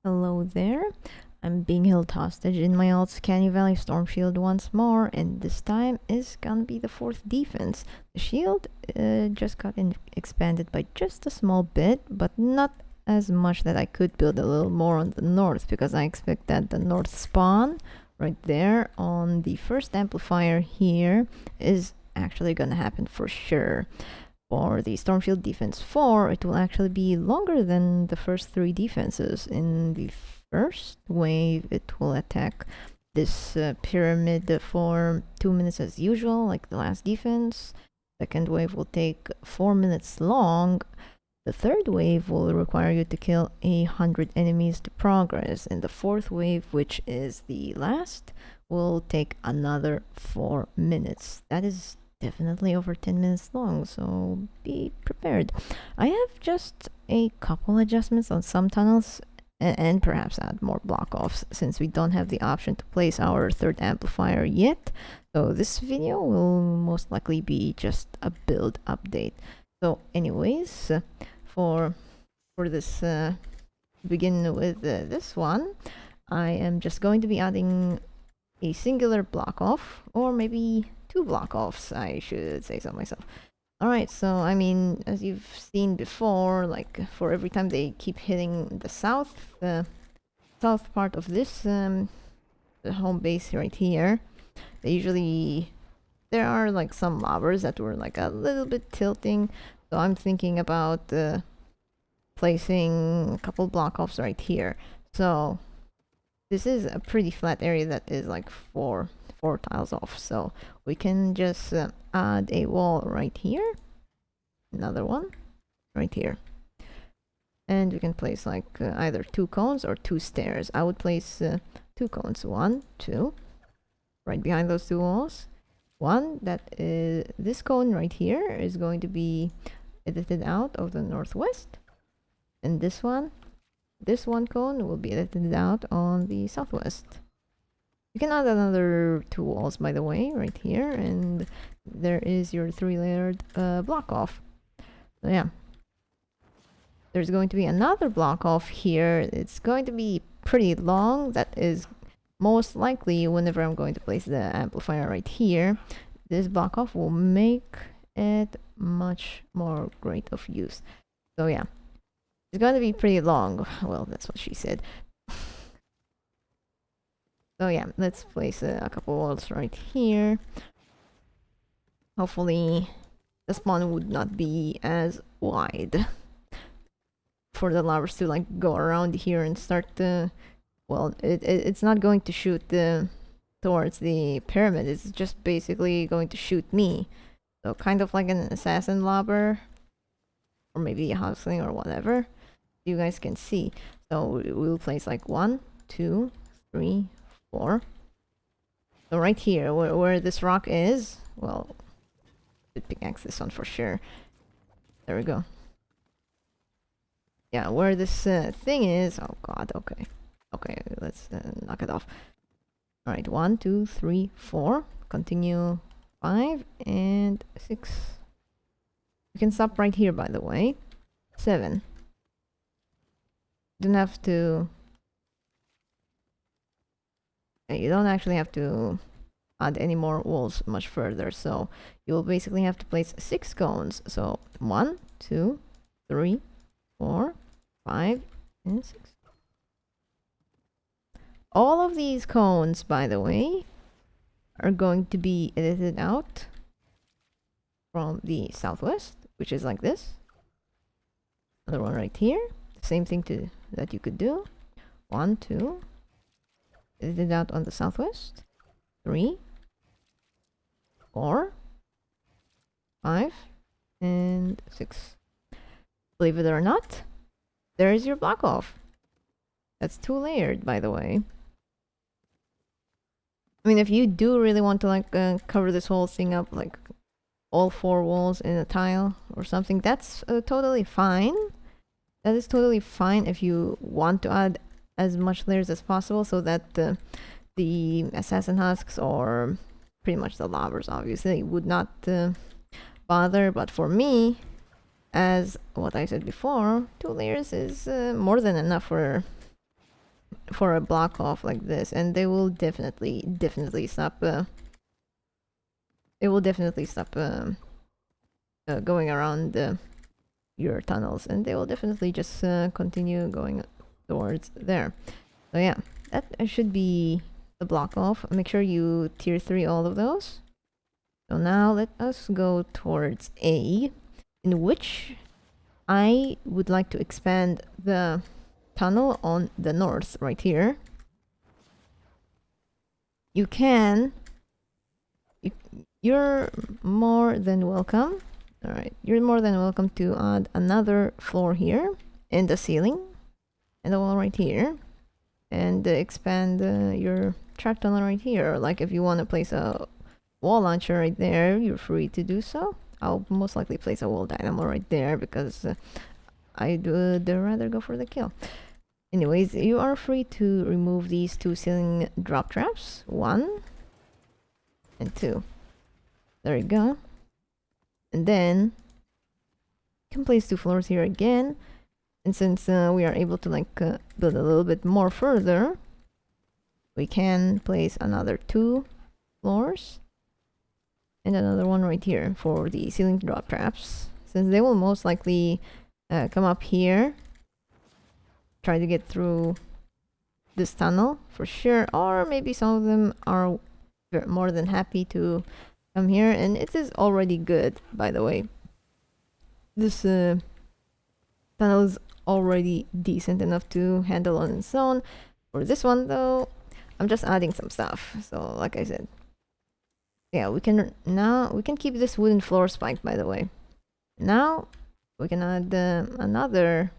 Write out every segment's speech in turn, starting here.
Hello there. I'm being held hostage in my old CANNY Valley storm shield once more, and this time is gonna be the fourth defense. The shield just got expanded by just a small bit, but not as much that I could build a little more on the north, because I expect that the north spawn right there on the first amplifier here is actually gonna happen for sure. For the Storm Shield Defense 4, it will actually be longer than the first three defenses. In the first wave, it will attack this pyramid for 2 minutes as usual, like the last defense. Second wave will take 4 minutes long. The third wave will require you to kill 100 enemies to progress. And the fourth wave, which is the last, will take another 4 minutes. That is definitely over 10 minutes long, so be prepared. I have just a couple adjustments on some tunnels and perhaps add more block offs since we don't have the option to place our third amplifier yet. So this video will most likely be just a build update. So anyways, for this begin with this one, I am just going to be adding a singular block off, or maybe 2 block offs, I should say so myself. Alright, so I mean, as you've seen before, like for every time they keep hitting the south part of this the home base right here, there are like some lobbers that were like a little bit tilting, so I'm thinking about placing a couple block offs right here. So this is a pretty flat area that is like four tiles off, so we can just add a wall right here, another one right here, and we can place like either 2 cones or 2 stairs. I would place 2 cones, 1, 2, right behind those 2 walls. One that is this cone right here is going to be edited out of the northwest, and this one cone will be edited out on the southwest. You can add another 2 walls, by the way, right here, and there is your 3-layered block off. So yeah, there's going to be another block off here. It's going to be pretty long. That is most likely whenever I'm going to place the amplifier right here. This block off will make it much more great of use. So yeah, it's going to be pretty long. Well, that's what she said. So yeah, let's place a couple walls right here. Hopefully the spawn would not be as wide for the lobbers to like go around here and start well, it's not going to shoot towards the pyramid. It's just basically going to shoot me. So kind of like an assassin lobber, or maybe a hustling or whatever. You guys can see. So we'll place like 1, 2, 3, 4. So right here, where this rock is, well, should pickaxe this one for sure. There we go. Yeah, where this thing is. Oh god, okay. Okay, let's knock it off. Alright, 1, 2, 3, 4. Continue 5 and 6. You can stop right here, by the way. 7. Don't have to. You don't actually have to add any more walls much further, so you'll basically have to place 6 cones. So 1, 2, 3, 4, 5, and 6. All of these cones, by the way, are going to be edited out from the southwest, which is like this. Another one right here. Same thing that you could do. 1, 2. Edited out on the southwest. 3, 4, 5, and 6. Believe it or not, there is your block off. That's 2-layered, by the way. I mean, if you do really want to like cover this whole thing up, like all 4 walls in a tile or something, that's totally fine. That is totally fine if you want to add as much layers as possible, so that the assassin husks, or pretty much the lobbers obviously, would not bother. But for me, as what I said before, 2 layers is more than enough for for a block off like this, and they will definitely stop. It will definitely stop going around your tunnels, and they will definitely just continue going towards there. So yeah, that should be the block off. Make sure you tier 3 all of those. So now let us go towards A, in which I would like to expand the tunnel on the north right here. You can, you're more than welcome. All right, you're more than welcome to add another floor here in the ceiling and the wall right here, and expand your trap tunnel right here. Like if you want to place a wall launcher right there, you're free to do so. I'll most likely place a wall dynamo right there because I'd rather go for the kill. Anyways, you are free to remove these 2 ceiling drop traps. 1 and 2. There you go. And then you can place 2 floors here again. And since we are able to like build a little bit more further, we can place another 2 floors and another one right here for the ceiling drop traps, since they will most likely come up here, try to get through this tunnel for sure, or maybe some of them are more than happy to come here, and it is already good, by the way. This tunnel is already decent enough to handle on its own. For this one though, I'm just adding some stuff. So like I said, yeah, we can keep this wooden floor spike, by the way. Now we can add another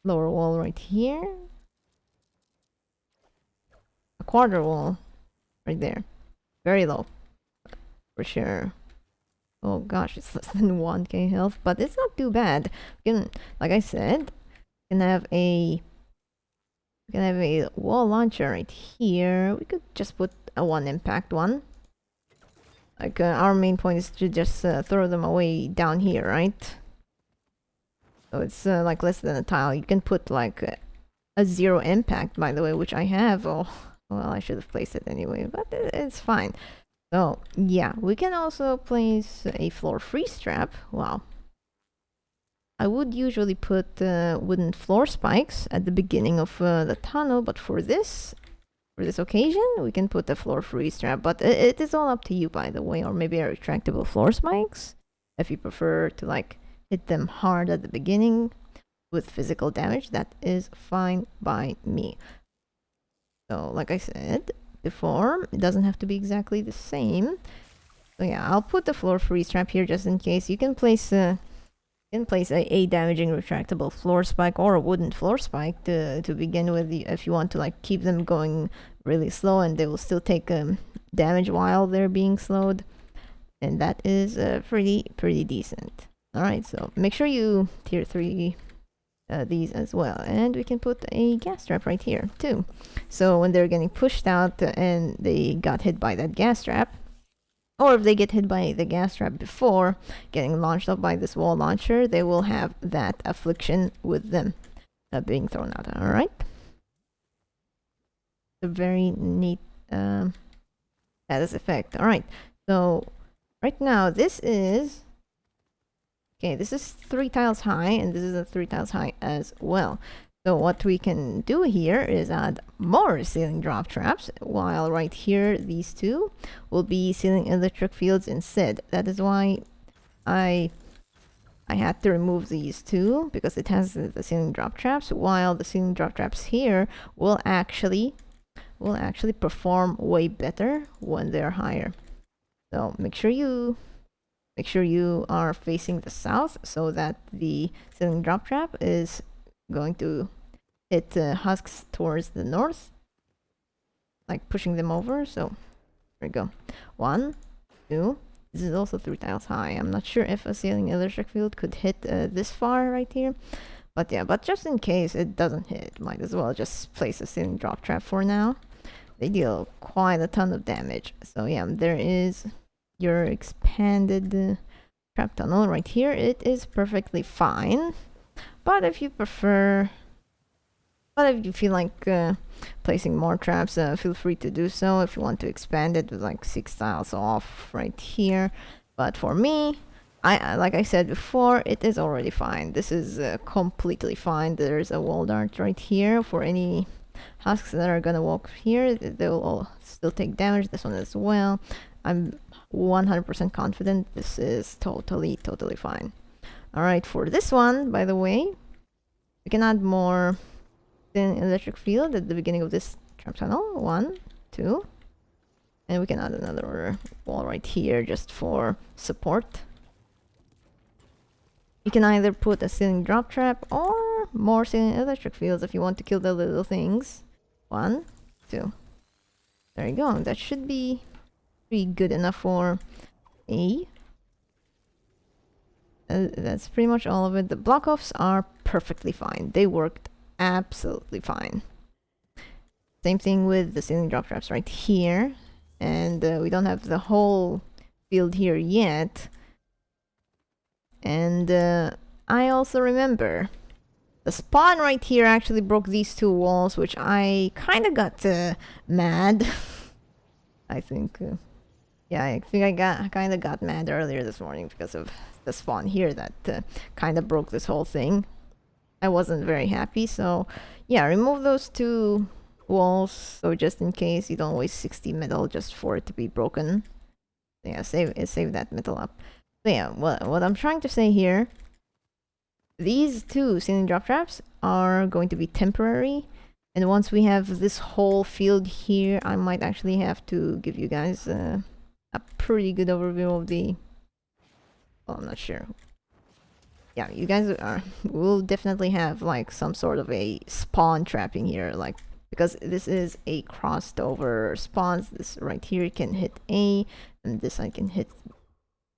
lower wall right here, a quarter wall right there, very low for sure. Oh gosh, it's less than 1k health, but it's not too bad. We can, like I said, we can have a wall launcher right here. We could just put a 1 impact one. Like our main point is to just throw them away down here, right? So it's like less than a tile. You can put like a 0 impact, by the way, which I have. Oh, well, I should have placed it anyway, but it's fine. So yeah, we can also place a floor freeze trap. Wow. I would usually put wooden floor spikes at the beginning of the tunnel, but for this occasion, we can put a floor freeze trap. But it is all up to you, by the way, or maybe a retractable floor spikes if you prefer to like hit them hard at the beginning with physical damage. That is fine by me. So like I said before, it doesn't have to be exactly the same. So yeah, I'll put the floor freeze trap here just in case. You can place a damaging retractable floor spike or a wooden floor spike to begin with, if you want to like keep them going really slow and they will still take damage while they're being slowed, and that is pretty decent. All right, so make sure you tier 3 these as well, and we can put a gas trap right here too, so when they're getting pushed out and they got hit by that gas trap, or if they get hit by the gas trap before getting launched up by this wall launcher, they will have that affliction with them being thrown out. All right, a very neat status effect. All right, so right now this is 3 tiles high, and this is a 3 tiles high as well. So what we can do here is add more ceiling drop traps, while right here these 2 will be ceiling electric fields instead. That is why I had to remove these 2, because it has the ceiling drop traps, while the ceiling drop traps here will actually perform way better when they're higher. So make sure you are facing the south, so that the ceiling drop trap is going to hit husks towards the north, like pushing them over. So there we go. 1, 2. This is also 3 tiles high. I'm not sure if a ceiling electric field could hit this far right here, but yeah, but just in case it doesn't hit, might as well just place a ceiling drop trap for now. They deal quite a ton of damage. So yeah, there is your expanded trap tunnel right here. It is perfectly fine, But if you prefer, but if you feel like placing more traps, feel free to do so. If you want to expand it with like 6 tiles off right here. But for me, like I said before, it is already fine. This is completely fine. There's a wall dart right here for any husks that are gonna walk here. They will all still take damage. This one as well. I'm 100% confident this is totally fine. Alright, for this one, by the way, we can add more thin electric field at the beginning of this trap tunnel. 1, 2. And we can add another wall right here just for support. You can either put a ceiling drop trap or more ceiling electric fields if you want to kill the little things. 1, 2. There you go. That should be pretty good enough for A. That's pretty much all of it. The block offs are perfectly fine. They worked absolutely fine. Same thing with the ceiling drop traps right here. And we don't have the whole field here yet. And I also remember the spawn right here actually broke these 2 walls, which I kind of got mad. I think, yeah, I think I kind of got mad earlier this morning because of the spawn here that kind of broke this whole thing. I wasn't very happy, so yeah, remove those 2 walls, so just in case you don't waste 60 metal just for it to be broken. Yeah, save that metal up. So yeah, what I'm trying to say here, these 2 ceiling drop traps are going to be temporary, and once we have this whole field here, I might actually have to give you guys a pretty good overview of the, well, I'm not sure. Yeah, you guys will definitely have like some sort of a spawn trapping here, like, because this is a crossed over spawns. This right here can hit A, and this I can hit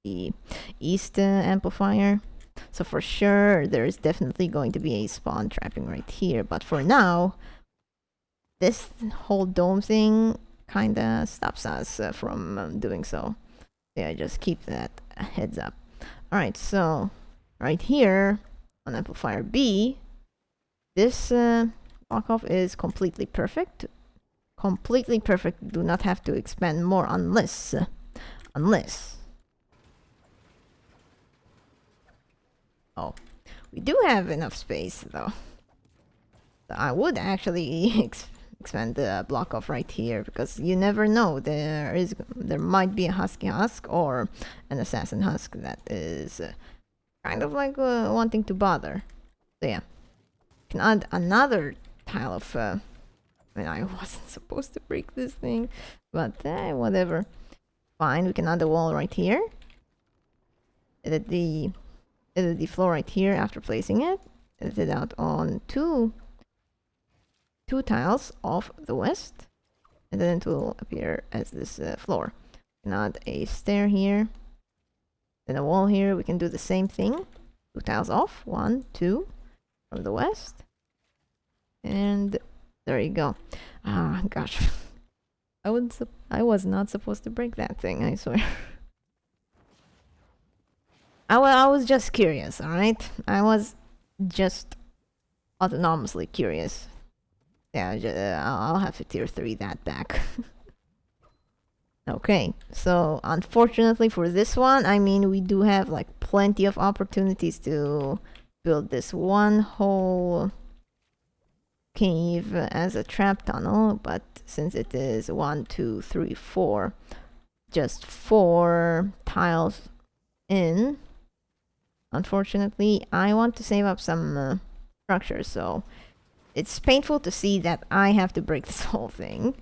the east amplifier. So for sure, there is definitely going to be a spawn trapping right here. But for now, this whole dome thing kind of stops us from doing so. Yeah, just keep that heads up. All right, so right here on amplifier B, this block off is completely perfect. Completely perfect. Do not have to expand more unless oh, we do have enough space though. So I would actually expand the block off right here, because you never know, there might be a husky husk or an assassin husk that is kind of like wanting to bother. So yeah, can add another tile of I mean, I wasn't supposed to break this thing, but whatever. Fine, we can add a wall right here. Edit the floor right here after placing it. Edit it out on two tiles off the west, and then it will appear as this floor. We can add a stair here, then a wall here. We can do the same thing. 2 tiles off, 1, 2 from the west, and there you go. Ah, gosh. I was not supposed to break that thing, I swear. I was just curious, alright? I was just autonomously curious. Yeah, I'll have to tier 3 that back. Okay, so unfortunately for this one, I mean, we do have like plenty of opportunities to build this one whole cave as a trap tunnel, but since it is 1, 2, 3, 4, just 4 tiles in, unfortunately, I want to save up some structure, so it's painful to see that I have to break this whole thing.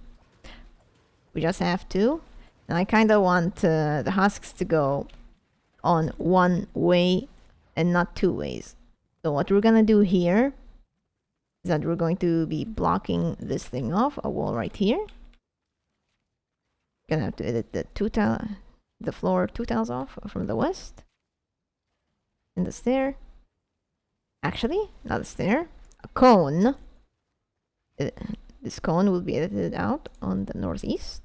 We just have to. And I kind of want the husks to go on 1 way and not 2 ways. So what we're gonna do here is that we're going to be blocking this thing off, a wall right here. Gonna have to edit the floor 2 tiles off from the west. And the stair. Actually, not a stair, a cone. This cone will be edited out on the northeast.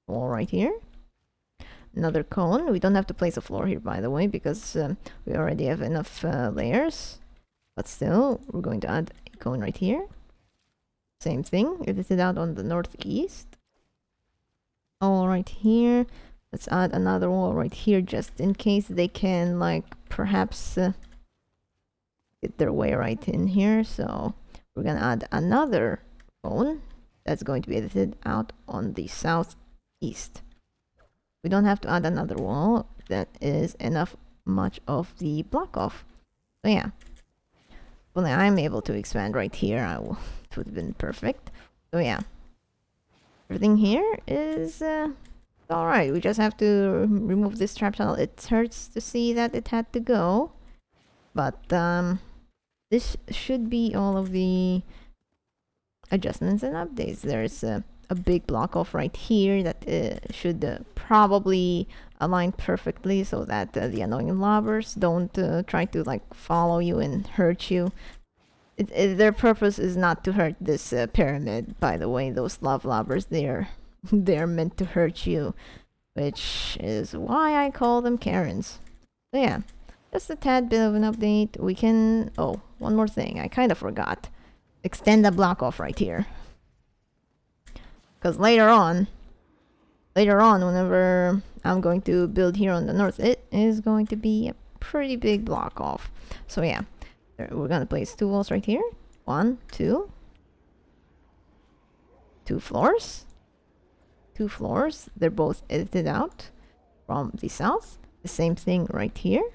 Wall right here. Another cone. We don't have to place a floor here, by the way, because we already have enough layers. But still, we're going to add a cone right here. Same thing, edit it out on the northeast. All right here. Let's add another wall right here just in case they can, like, perhaps get their way right in here. So we're gonna add another cone that's going to be edited out on the southeast. We don't have to add another wall. That is enough much of the block off. So yeah, well, I'm able to expand right here. It would have been perfect. So yeah, everything here is all right. We just have to remove this trap tunnel. It hurts to see that it had to go, but this should be all of the adjustments and updates. There's a big block off right here that should probably align perfectly so that the annoying lobbers don't try to, like, follow you and hurt you. Their purpose is not to hurt this pyramid, by the way. Those love lobbers, they're meant to hurt you, which is why I call them Karens. So yeah, just a tad bit of an update. We can, oh, one more thing, I kind of forgot. Extend the block off right here. Because later on, whenever I'm going to build here on the north, it is going to be a pretty big block off. So yeah, we're gonna place 2 walls right here. 1, 2. 2 floors. 2 floors. They're both edited out from the south. The same thing right here.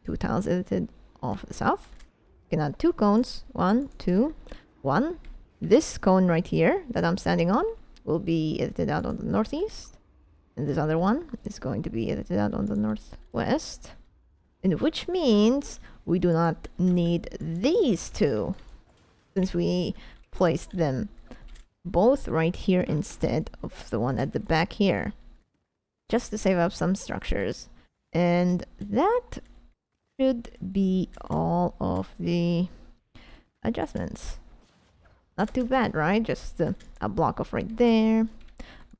2 tiles edited off the south. You can add 2 cones. 1, 2, 1. This cone right here that I'm standing on will be edited out on the northeast, and this other one is going to be edited out on the northwest, and which means we do not need these 2 since we placed them both right here instead of the one at the back here, just to save up some structures. And that should be all of the adjustments. Not too bad, right? Just a block off right there,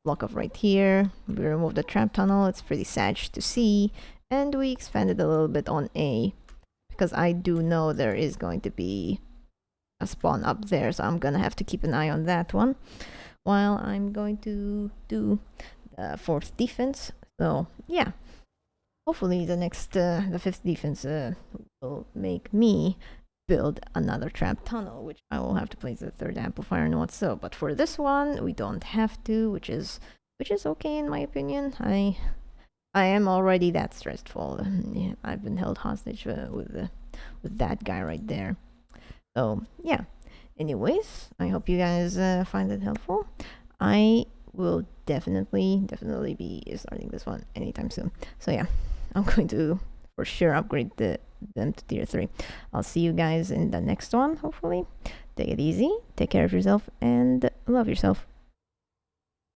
block off right here. We removed the trap tunnel. It's pretty sad to see. And we expanded a little bit on A, because I do know there is going to be a spawn up there, so I'm gonna have to keep an eye on that one while I'm going to do the 4th defense. So yeah, hopefully the 5th defense will make me build another trap tunnel, which I will have to place the 3rd amplifier and what's so. But for this one, we don't have to, which is okay in my opinion. I am already that stressful. Yeah, I've been held hostage with that guy right there. So yeah. Anyways, I hope you guys find it helpful. I will definitely be starting this one anytime soon. So yeah, I'm going to for sure upgrade them to tier 3. I'll see you guys in the next one, hopefully. Take it easy, take care of yourself, and love yourself.